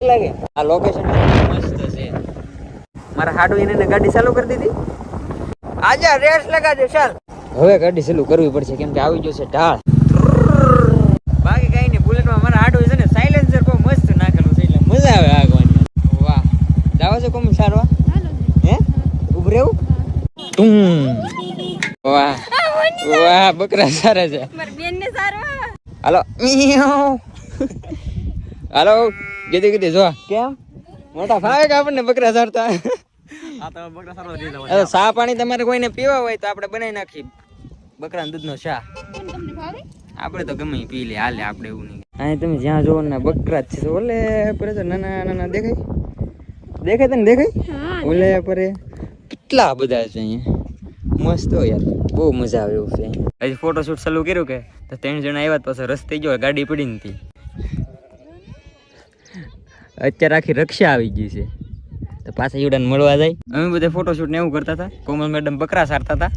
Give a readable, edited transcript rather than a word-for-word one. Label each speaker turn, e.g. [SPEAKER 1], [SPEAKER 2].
[SPEAKER 1] લાગે આ લોકેશન મસ્ત છે. મારા હાડુ એને ગાડી ચાલુ કરી દીધી. આજા રેસ લગાડે ચાલ. હવે ગાડી ચાલુ કરવી પડશે કેમ કે આવી જશે ઢાળ. બાકી કઈ નહીં, બુલેટમાં મારા હાડુ છે ને સાયલેન્સર બહુ મસ્ત નાખેલું છે એટલે મજા આવે આગવાની. વાહ જાવ છે કોમ સારવા હે ઉભ રહેવું. વાહ વાહ બકરા સારા છે.
[SPEAKER 2] મારી બેન ને સારવા.
[SPEAKER 1] હાલો હાલો કીધી કીધી જો કેમ મોટા ફાવે કે આપણને બકરા સારતા. ચા પાણી તમારે કોઈને પીવા હોય તો આપણે બનાવી નાખી બકરાના દૂધનો ચા. આપણે તો ગમે પી લે હાલે, આપણે એવું નહીં. અહીં તમે જ્યાં જોવો ને બકરા જ છે. ઓલે પર તો નાના નાના દેખાય તને દેખાય ઓલે પર કેટલા બધા છે અહીંયા. મસ્ત હોય યાર, બહુ મજા આવે એવું છે. હજી ફોટોશૂટ ચાલુ કર્યું કે તો 3 જણા આવ્યા પછી રસ્તે જો ગાડી પડી નથી. અત્યારે આખી રક્ષા આવી ગઈ છે તો પાછા યુડાને મળવા જાય. અમે બધા ફોટોશૂટ ને એવું કરતા હતા. કોમલ મેડમ બકરા સારતા હતા.